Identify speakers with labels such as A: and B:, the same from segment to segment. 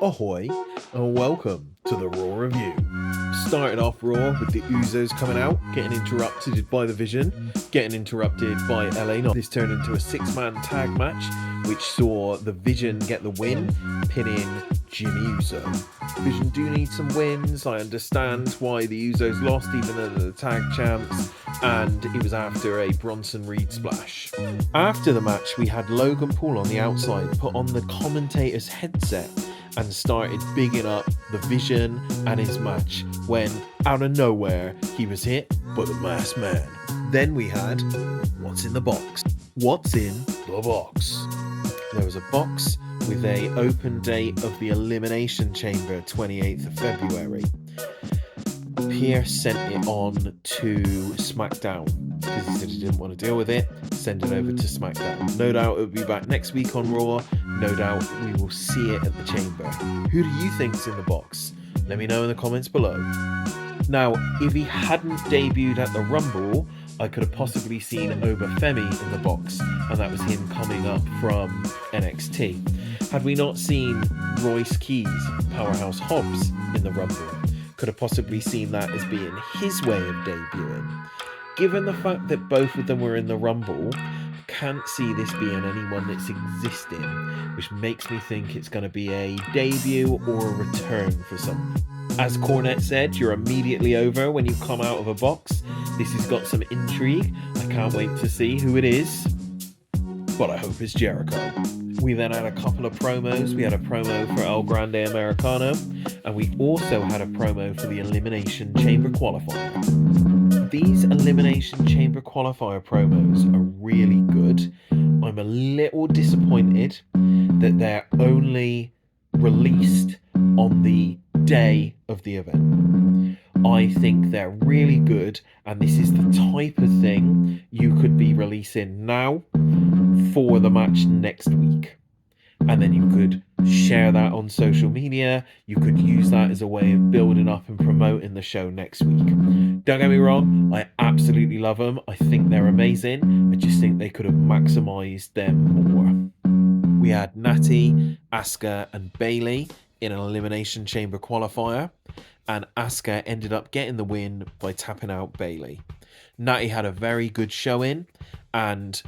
A: Ahoy, and welcome to the Raw Review. Started off Raw with the Usos coming out, getting interrupted by the Vision, getting interrupted by LA Knight. This turned into a 6-man tag match, which saw the Vision get the win, pinning Jimmy Uso. Vision do need some wins. I understand why the Usos lost, even though they're the tag champs, and it was after a Bronson Reed splash. After the match, we had Logan Paul on the outside put on the commentator's headset and started bigging up the Vision and his match when, out of nowhere, he was hit by the Masked Man. Then we had What's in the Box? What's in the box? There was a box with a open date of the Elimination Chamber, 28th of February. Pierce sent it on to SmackDown because he said he didn't want to deal with it. Send it over to SmackDown. No doubt it will be back next week on Raw. No doubt we will see it at the Chamber. Who do you think's in the box? Let me know in the comments below. Now, if he hadn't debuted at the Rumble, I could have possibly seen Obafemi in the box, and that was him coming up from NXT. Had we not seen Royce Keys, Powerhouse Hobbs in the Rumble, could have possibly seen that as being his way of debuting. Given the fact that both of them were in the Rumble, can't see this being anyone that's existing, which makes me think it's going to be a debut or a return for someone. As Cornette said, you're immediately over when you come out of a box. This has got some intrigue. I can't wait to see who it is, but I hope it's Jericho. We then had a couple of promos. We had a promo for El Grande Americano, and we also had a promo for the Elimination Chamber Qualifier. These Elimination Chamber Qualifier promos are really good. I'm a little disappointed that they're only released on the day of the event. I think they're really good, and this is the type of thing you could be releasing now for the match next week. And then you could share that on social media. You could use that as a way of building up and promoting the show next week. Don't get me wrong, I absolutely love them. I think they're amazing. I just think they could have maximized them more. We had Natty, Asuka, and Bayley in an Elimination Chamber qualifier, and Asuka ended up getting the win by tapping out Bayley. Natty had a very good showing, and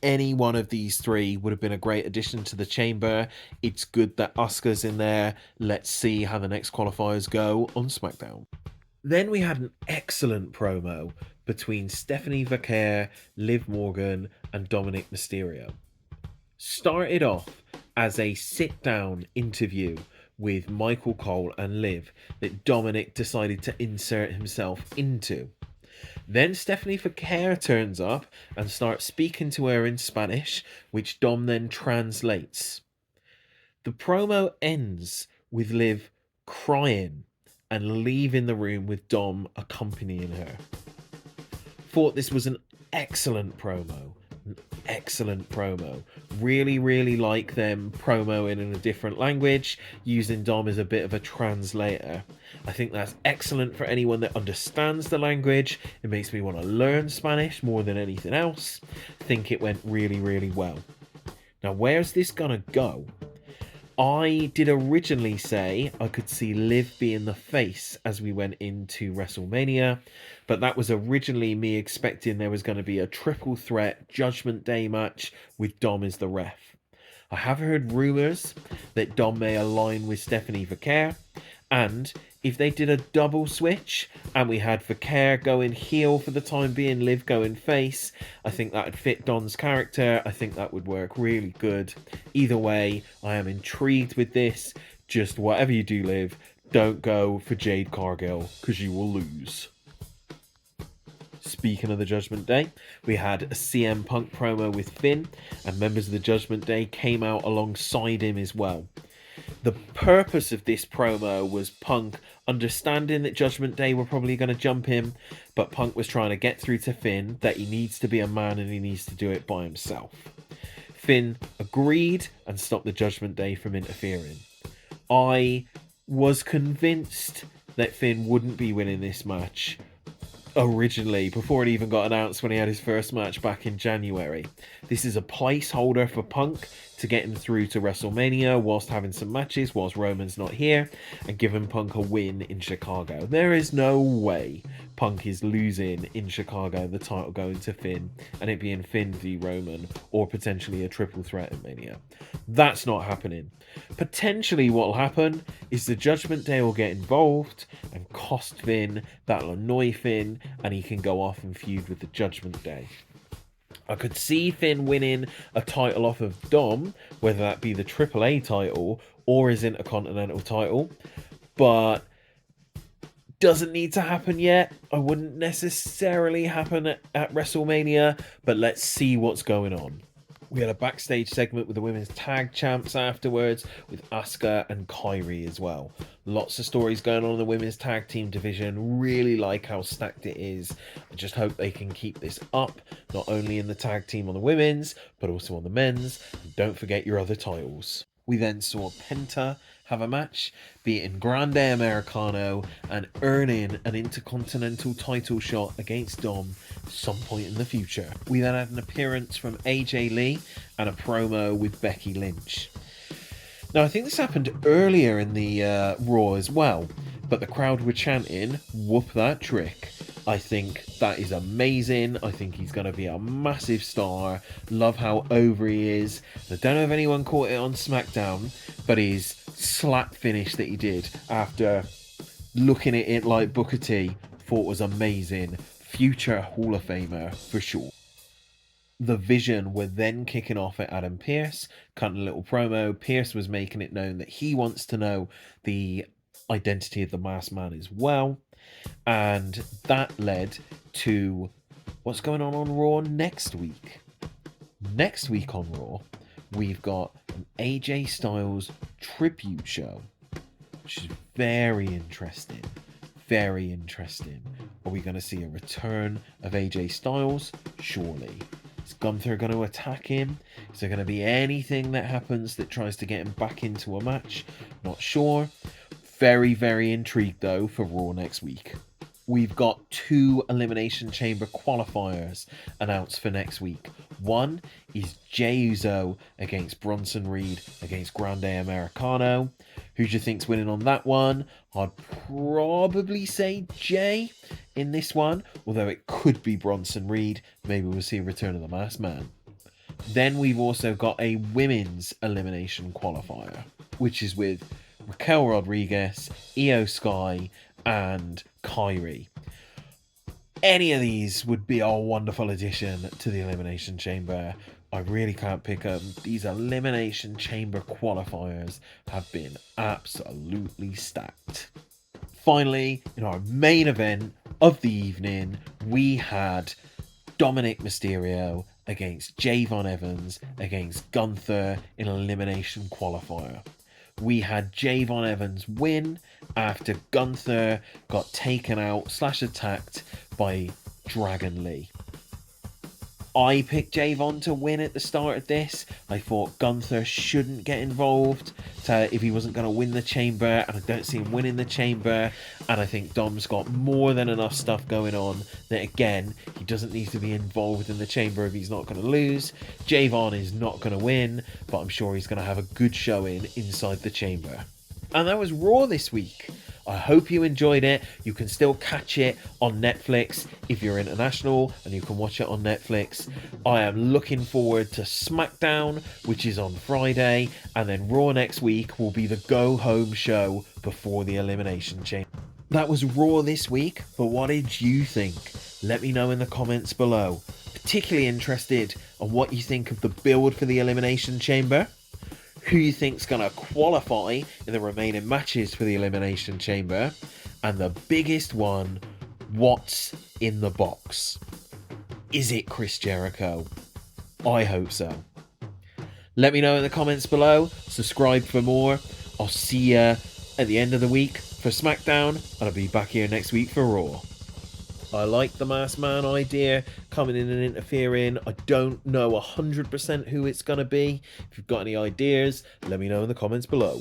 A: any one of these three would have been a great addition to the Chamber. It's good that Asuka's in there. Let's see how the next qualifiers go on SmackDown. Then we had an excellent promo between Stephanie Vaquer, Liv Morgan, and Dominic Mysterio. Started off as a sit-down interview with Michael Cole and Liv that Dominic decided to insert himself into. Then Stephanie Vaquer turns up and starts speaking to her in Spanish, which Dom then translates. The promo ends with Liv crying and leaving the room with Dom accompanying her. Thought this was an excellent promo. Really like them promoing in a different language, using Dom as a bit of a translator. I think that's excellent for anyone that understands the language. It makes me want to learn Spanish more than anything else. I think it went really well. Now, where's this gonna go? I did originally say I could see Liv being the face as we went into WrestleMania, but that was originally me expecting there was going to be a triple threat Judgment Day match with Dom as the ref. I have heard rumours that Dom may align with Stephanie Vaquer, and if they did a double switch and we had Vaquer going heel for the time being, Liv going face, I think that would fit Dom's character. I think that would work really good. Either way, I am intrigued with this. Just whatever you do, Liv, don't go for Jade Cargill because you will lose. Speaking of the Judgment Day, we had a CM Punk promo with Finn, and members of the Judgment Day came out alongside him as well. The purpose of this promo was Punk understanding that Judgment Day were probably going to jump him, but Punk was trying to get through to Finn that he needs to be a man and he needs to do it by himself. Finn agreed and stopped the Judgment Day from interfering. I was convinced that Finn wouldn't be winning this match originally, before it even got announced when he had his first match back in January. This is a placeholder for Punk to get him through to WrestleMania whilst having some matches whilst Roman's not here, and giving Punk a win in Chicago. There is no way Punk is losing in Chicago, the title going to Finn, and it being Finn v Roman, or potentially a triple threat at Mania. That's not happening. Potentially what will happen is the Judgment Day will get involved and cost Finn. That'll annoy Finn, and he can go off and feud with the Judgment Day. I could see Finn winning a title off of Dom, whether that be the AAA title or his Intercontinental title, but doesn't need to happen yet. I wouldn't necessarily happen at WrestleMania, but let's see what's going on. We had a backstage segment with the women's tag champs afterwards, with Asuka and Kairi as well. Lots of stories going on in the women's tag team division. Really like how stacked it is. I just hope they can keep this up, not only in the tag team on the women's, but also on the men's. And don't forget your other titles. We then saw Penta have a match, beating Grande Americano and earning an Intercontinental title shot against Dom some point in the future. We then had an appearance from AJ Lee and a promo with Becky Lynch. Now, I think this happened earlier in the Raw as well, but the crowd were chanting, "Whoop that trick." I think that is amazing. I think he's going to be a massive star. Love how over he is. I don't know if anyone caught it on SmackDown, but his slap finish that he did after looking at it like Booker T, thought was amazing. Future Hall of Famer for sure. The Vision were then kicking off at Adam Pearce, cutting a little promo. Pearce was making it known that he wants to know the identity of the Masked Man as well. And that led to what's going on Raw next week. Next week on Raw, we've got an AJ Styles tribute show, which is very interesting. Very interesting. Are we going to see a return of AJ Styles? Surely. Is Gunther going to attack him? Is there going to be anything that happens that tries to get him back into a match? Not sure. Very, very intrigued though for Raw next week. We've got 2 Elimination Chamber qualifiers announced for next week. One is Jey Uso against Bronson Reed against Grande Americano. Who do you think's winning on that one? I'd probably say Jey in this one, although it could be Bronson Reed. Maybe we'll see a return of the Masked Man. Then we've also got a women's elimination qualifier, which is with Raquel Rodriguez, Io Sky, and Kairi. Any of these would be a wonderful addition to the Elimination Chamber. I really can't pick them. These Elimination Chamber qualifiers have been absolutely stacked. Finally, in our main event of the evening, we had Dominic Mysterio against Javon Evans against Gunther in an elimination qualifier. We had Javon Evans win after Gunther got taken out / attacked by Dragon Lee. I picked Javon to win at the start of this. I thought Gunther shouldn't get involved if he wasn't going to win the chamber, and I don't see him winning the chamber. And I think Dom's got more than enough stuff going on that, again, he doesn't need to be involved in the chamber if he's not going to lose. Javon is not going to win, but I'm sure he's going to have a good showing inside the chamber. And that was Raw this week. I hope you enjoyed it. You can still catch it on Netflix if you're international, and you can watch it on Netflix. I am looking forward to SmackDown, which is on Friday, and then Raw next week will be the go-home show before the Elimination Chamber. That was Raw this week, but what did you think? Let me know in the comments below. Particularly interested on what you think of the build for the Elimination Chamber. Who you think's going to qualify in the remaining matches for the Elimination Chamber, and the biggest one, what's in the box? Is it Chris Jericho? I hope so. Let me know in the comments below. Subscribe for more. I'll see you at the end of the week for SmackDown, and I'll be back here next week for Raw. I like the Masked Man idea, coming in and interfering. I don't know 100% who it's going to be. If you've got any ideas, let me know in the comments below.